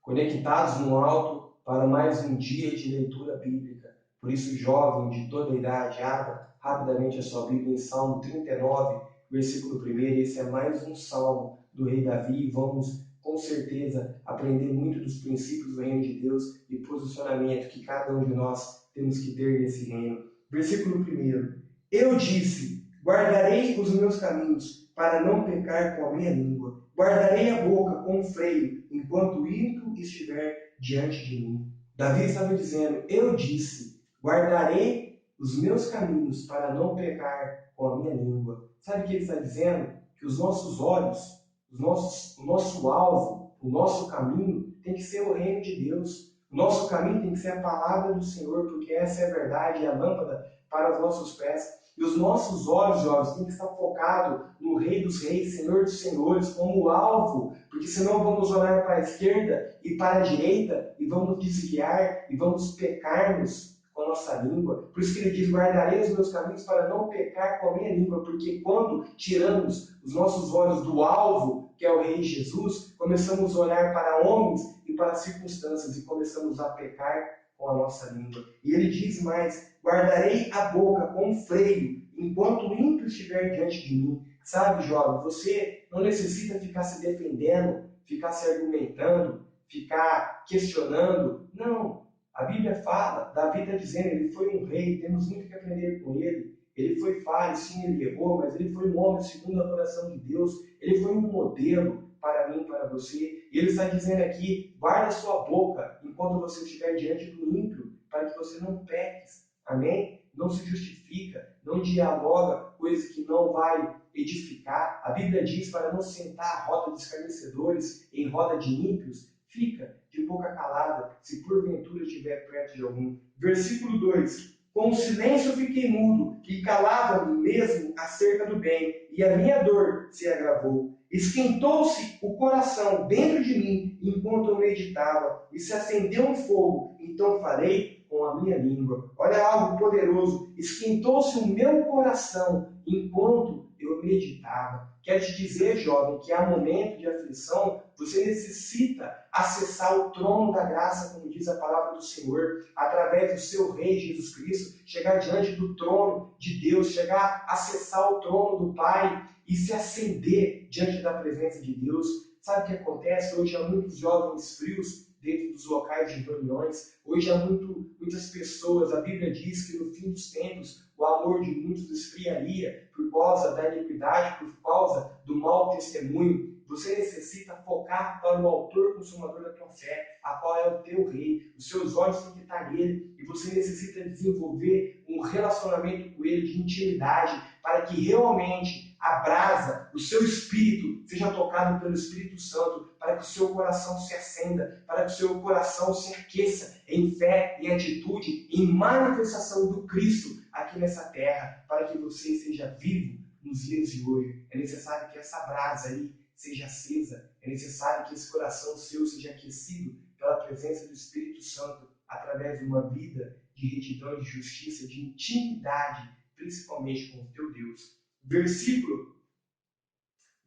conectados no alto para mais um dia de leitura bíblica. Por isso, jovem de toda a idade, abra rapidamente a sua Bíblia em Salmo 39, versículo 1. Esse é mais um salmo do rei Davi e vamos, com certeza, aprender muito dos princípios do reino de Deus e posicionamento que cada um de nós temos que ter nesse reino. Versículo 1. Eu disse, guardarei os meus caminhos para não pecar com a minha língua. Guardarei a boca com freio, enquanto o ímpio estiver diante de mim. Davi estava dizendo, eu disse, guardarei os meus caminhos para não pecar com a minha língua. Sabe o que ele está dizendo? Que os nossos olhos, o nosso alvo, o nosso caminho tem que ser o reino de Deus. O nosso caminho tem que ser a palavra do Senhor, porque essa é a verdade e a lâmpada para os nossos pés. E os nossos olhos, jovens, têm que estar focados no Rei dos Reis, Senhor dos Senhores, como alvo, porque senão vamos olhar para a esquerda e para a direita e vamos desviar e vamos pecarmos com a nossa língua. Por isso que ele diz, guardarei os meus caminhos para não pecar com a minha língua, porque quando tiramos os nossos olhos do alvo, que é o Rei Jesus, começamos a olhar para homens e para circunstâncias e começamos a pecar com a nossa língua. E ele diz mais, guardarei a boca com freio, enquanto o ímpio estiver diante de mim. Sabe, jovem, você não necessita ficar se defendendo, ficar se argumentando, ficar questionando. Não, a Bíblia fala, Davi está dizendo, ele foi um rei, temos muito que aprender com ele. Ele foi falho, sim, ele errou, mas ele foi um homem segundo o coração de Deus. Ele foi um modelo para mim, para você. E ele está dizendo aqui, guarda sua boca enquanto você estiver diante do ímpio, para que você não peques. Amém? Não se justifica, não dialoga coisa que não vai edificar. A Bíblia diz para não sentar a roda de escarnecedores em roda de ímpios. Fica de boca calada, se porventura estiver perto de algum. Versículo 2. Com o silêncio fiquei mudo, e calava-me mesmo acerca do bem, e a minha dor se agravou. Esquentou-se o coração dentro de mim, enquanto eu meditava, e se acendeu um fogo, então falei com a minha língua. Olha algo poderoso. Esquentou-se o meu coração, enquanto eu meditava. Quero te dizer, jovem, que há momento de aflição, você necessita acessar o trono da graça, como diz a palavra do Senhor, através do seu Rei Jesus Cristo, chegar diante do trono de Deus, chegar a acessar o trono do Pai e se acender diante da presença de Deus. Sabe o que acontece? Hoje há muitos jovens frios dentro dos locais de reuniões. Hoje há muitas pessoas, a Bíblia diz que no fim dos tempos o amor de muitos esfriaria por causa da iniquidade, por causa do mau testemunho. Você necessita focar para o autor consumador da tua fé, a qual é o teu rei. Os seus olhos têm que estar nele e você necessita desenvolver um relacionamento com ele de intimidade para que realmente a brasa, o seu espírito seja tocado pelo Espírito Santo, para que o seu coração se acenda, para que o seu coração se aqueça em fé, em atitude, em manifestação do Cristo aqui nessa terra, para que você seja vivo nos dias de hoje. É necessário que essa brasa aí seja acesa, é necessário que esse coração seu seja aquecido pela presença do Espírito Santo, através de uma vida de retidão, de justiça, de intimidade, principalmente com o teu Deus.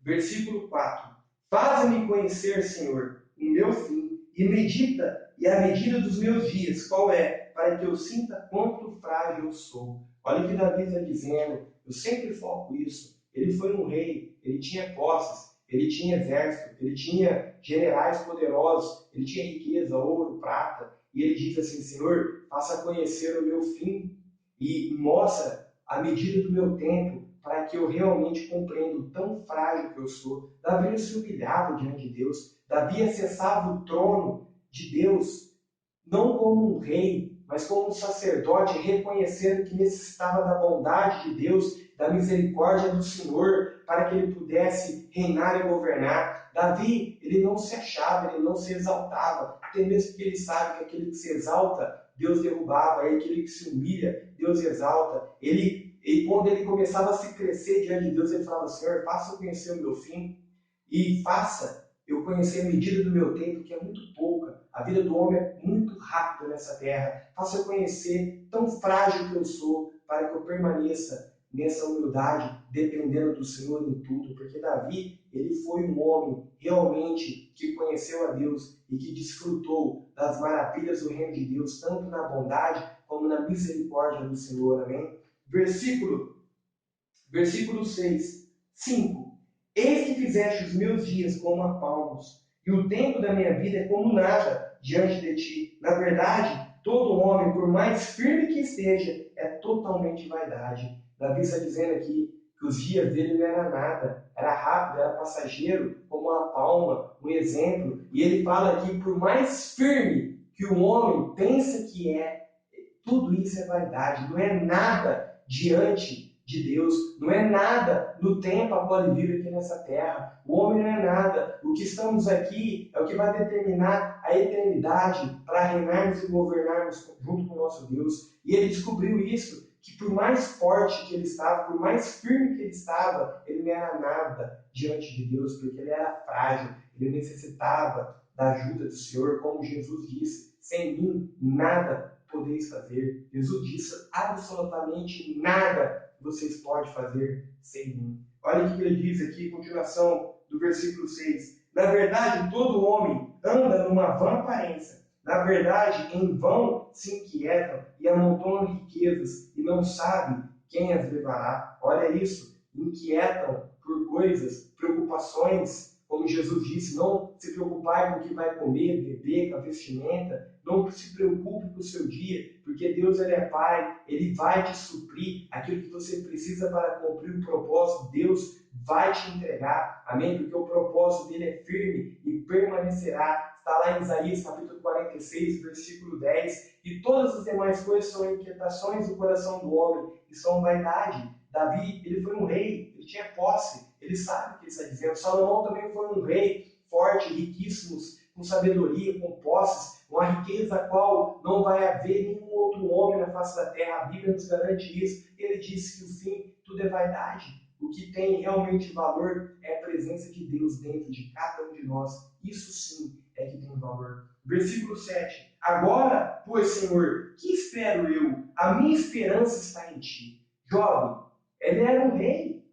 Versículo 4. Faze-me conhecer, Senhor, o meu fim, e a medida dos meus dias, qual é, para que eu sinta quanto frágil eu sou. Olha o que Davi está dizendo, eu sempre foco isso. Ele foi um rei, ele tinha posses, ele tinha exército, ele tinha generais poderosos, ele tinha riqueza, ouro, prata, e ele diz assim, Senhor, faça conhecer o meu fim e mostra a medida do meu tempo, para que eu realmente compreenda o tão frágil que eu sou. Davi não se humilhava diante de Deus. Davi acessava o trono de Deus, não como um rei, mas como um sacerdote, reconhecendo que necessitava da bondade de Deus, da misericórdia do Senhor, para que ele pudesse reinar e governar. Davi, ele não se achava, ele não se exaltava, até mesmo porque ele sabe que aquele que se exalta, Deus derrubava, aquele que se humilha, Deus exalta. E quando ele começava a se crescer diante de Deus, ele falava, Senhor, faça eu conhecer o meu fim e faça eu conhecer a medida do meu tempo, que é muito pouca. A vida do homem é muito rápida nessa terra. Faça eu conhecer tão frágil que eu sou, para que eu permaneça nessa humildade, dependendo do Senhor em tudo, porque Davi, ele foi um homem realmente que conheceu a Deus e que desfrutou das maravilhas do reino de Deus, tanto na bondade como na misericórdia do Senhor, amém? Versículo 6, 5. Eis que fizeste os meus dias como a palmos, e o tempo da minha vida é como nada diante de ti. Na verdade, todo homem, por mais firme que esteja, é totalmente vaidade. Davi está dizendo aqui que os dias dele não era nada, era rápido, era passageiro, como uma palma, um exemplo. E ele fala aqui, por mais firme que o homem pensa que é, tudo isso é vaidade, não é nada diante de Deus, não é nada no tempo a qual ele vive aqui nessa terra. O homem não é nada. O que estamos aqui é o que vai determinar a eternidade para reinarmos e governarmos junto com o nosso Deus. E ele descobriu isso, que por mais forte que ele estava, por mais firme que ele estava, ele não era nada diante de Deus, porque ele era frágil, ele necessitava da ajuda do Senhor, como Jesus disse, sem mim nada podeis fazer. Jesus disse absolutamente nada vocês podem fazer sem mim. Olha o que ele diz aqui, continuação do versículo 6. Na verdade, todo homem anda numa vã aparência. Na verdade, em vão se inquietam e amontoam riquezas e não sabe quem as levará. Olha isso, inquietam por coisas, preocupações, como Jesus disse, não se preocupar com o que vai comer, beber, com a vestimenta, não se preocupe com o seu dia, porque Deus ele é Pai, Ele vai te suprir aquilo que você precisa para cumprir o propósito, Deus vai te entregar, amém? Porque o propósito dele é firme e permanecerá. Está lá em Isaías capítulo 46, versículo 10, e todas as demais coisas são inquietações do coração do homem e são vaidade. Davi, ele foi um rei, ele tinha posse, ele sabe o que ele está dizendo. Salomão também foi um rei forte, riquíssimo, com sabedoria, com posses, uma riqueza a qual não vai haver nenhum outro homem na face da terra. A Bíblia nos garante isso. Ele disse que o fim, tudo é vaidade. O que tem realmente valor é a presença de Deus dentro de cada um de nós. Isso sim é que tem valor. Versículo 7. Agora, pois, Senhor, que espero eu? A minha esperança está em ti. Jovem, ele era um rei.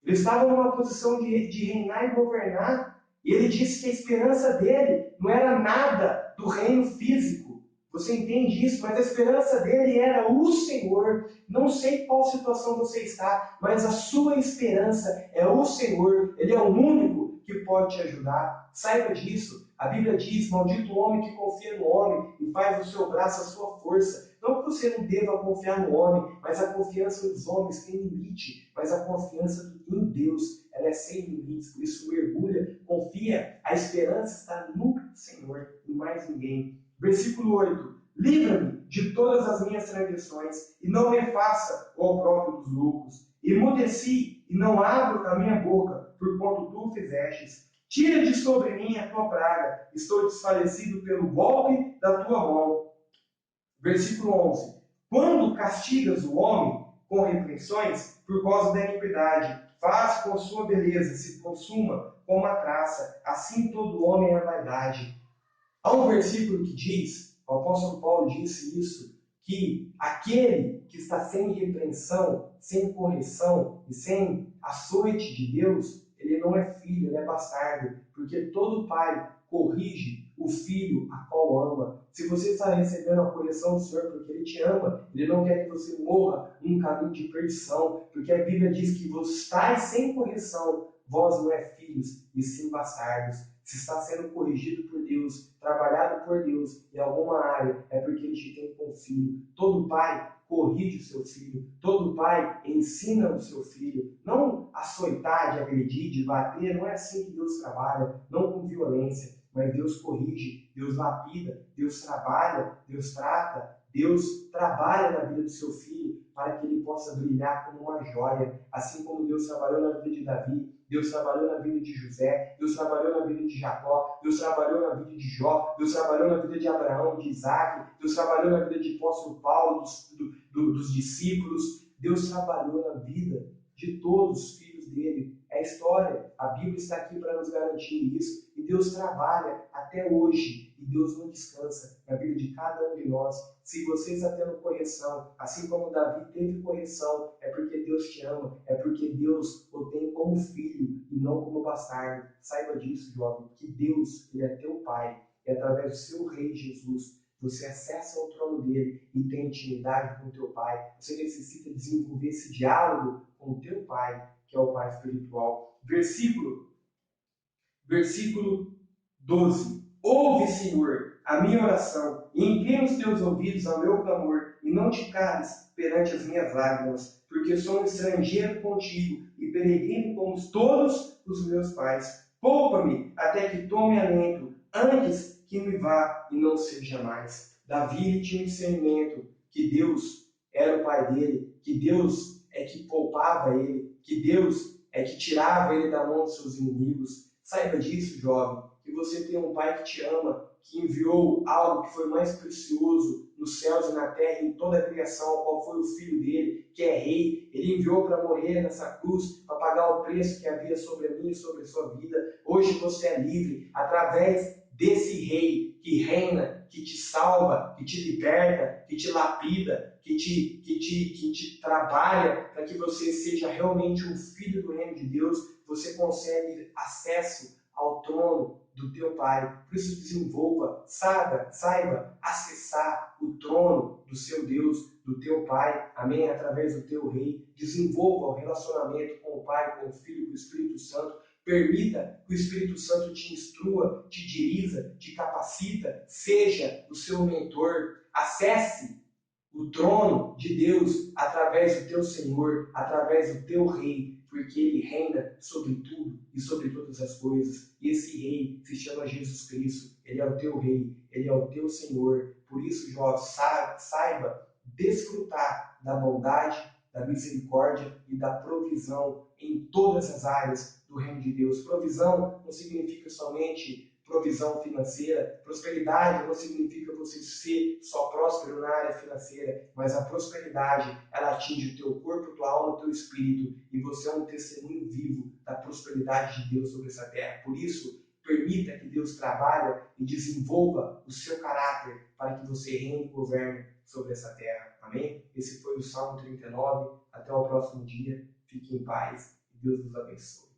Ele estava numa posição de reinar e governar. E ele disse que a esperança dele não era nada do reino físico. Você entende isso? Mas a esperança dele era o Senhor. Não sei qual situação você está, mas a sua esperança é o Senhor. Ele é o único que pode te ajudar. Saiba disso. A Bíblia diz, maldito o homem que confia no homem e faz do seu braço a sua força. Não que você não deva confiar no homem, mas a confiança nos homens tem limite. Mas a confiança em Deus, ela é sem limites. Por isso mergulha, confia. A esperança está no Senhor e mais ninguém. Versículo 8. Livra-me de todas as minhas transgressões e não me faça o opróbrio dos loucos. Emudeci e não abro a minha boca, por quanto tu fizestes. Tira de sobre mim a tua praga. Estou desfalecido pelo golpe da tua mão. Versículo 11. Quando castigas o homem com repreensões por causa da iniquidade, faz com sua beleza, se consuma como a traça, assim todo homem é vaidade. Há um versículo que diz, o apóstolo Paulo disse isso, que aquele que está sem repreensão, sem correção e sem açoite de Deus, ele não é filho, ele é bastardo, porque todo pai corrige o filho a qual ama. Se você está recebendo a correção do Senhor porque Ele te ama, Ele não quer que você morra num caminho de perdição, porque a Bíblia diz que vós estáis sem correção, vós não é filhos, e sim bastardos. Se está sendo corrigido por Deus, trabalhado por Deus em alguma área, é porque Ele te tem como filho. Todo pai corrige o seu filho, todo pai ensina o seu filho. Não açoitar, de agredir, de bater, não é assim que Deus trabalha, não com violência. Mas Deus corrige, Deus lapida, Deus trabalha, Deus trata, Deus trabalha na vida do seu filho para que ele possa brilhar como uma joia. Assim como Deus trabalhou na vida de Davi, Deus trabalhou na vida de José, Deus trabalhou na vida de Jacó, Deus trabalhou na vida de Jó, Deus trabalhou na vida de Abraão, de Isaac, Deus trabalhou na vida de apóstolo Paulo, dos discípulos, Deus trabalhou na vida de todos os filhos dele. É a história, a Bíblia está aqui para nos garantir isso. E Deus trabalha até hoje e Deus não descansa na vida de cada um de nós. Se você está tendo correção, assim como Davi teve correção, é porque Deus te ama, é porque Deus o tem como filho e não como bastardo. Saiba disso, jovem, que Deus, Ele é teu Pai e através do seu Rei Jesus, você acessa o trono dele e tem intimidade com o teu Pai. Você necessita desenvolver esse diálogo com o teu Pai, que é o Pai espiritual. Versículo 12. Ouve, Senhor, a minha oração, e inclina os teus ouvidos ao meu clamor, e não te cales perante as minhas lágrimas, porque sou um estrangeiro contigo, e peregrino como todos os meus pais. Poupa-me até que tome alento, antes que me vá e não seja mais. Davi tinha um discernimento que Deus era o pai dele, que Deus é que poupava ele, que Deus é que tirava ele da mão dos seus inimigos. Saiba disso, jovem, que você tem um Pai que te ama, que enviou algo que foi mais precioso nos céus e na terra, em toda a criação, qual foi o Filho dele, que é Rei. Ele enviou para morrer nessa cruz, para pagar o preço que havia sobre a minha e sobre a sua vida. Hoje você é livre, através desse Rei que reina, que te salva, que te liberta, que te lapida, que te trabalha para que você seja realmente um filho do reino de Deus. Você consegue acesso ao trono do teu Pai. Por isso desenvolva, saiba acessar o trono do seu Deus, do teu Pai, amém? Através do teu Rei. Desenvolva o relacionamento com o Pai, com o Filho, com o Espírito Santo. Permita que o Espírito Santo te instrua, te dirija, te capacita, seja o seu mentor. Acesse o trono de Deus através do teu Senhor, através do teu Rei, porque Ele reina sobre tudo e sobre todas as coisas. E esse Rei se chama Jesus Cristo. Ele é o teu Rei, Ele é o teu Senhor. Por isso, jovem, saiba desfrutar da bondade, da misericórdia e da provisão em todas as áreas do reino de Deus. Provisão não significa somente provisão financeira. Prosperidade não significa você ser só próspero na área financeira, mas a prosperidade, ela atinge o teu corpo, tua alma, o teu espírito, e você é um testemunho vivo da prosperidade de Deus sobre essa terra. Por isso, permita que Deus trabalhe e desenvolva o seu caráter para que você reine e governe sobre essa terra. Amém? Esse foi o Salmo 39. Até o próximo dia. Fique em paz e Deus nos abençoe.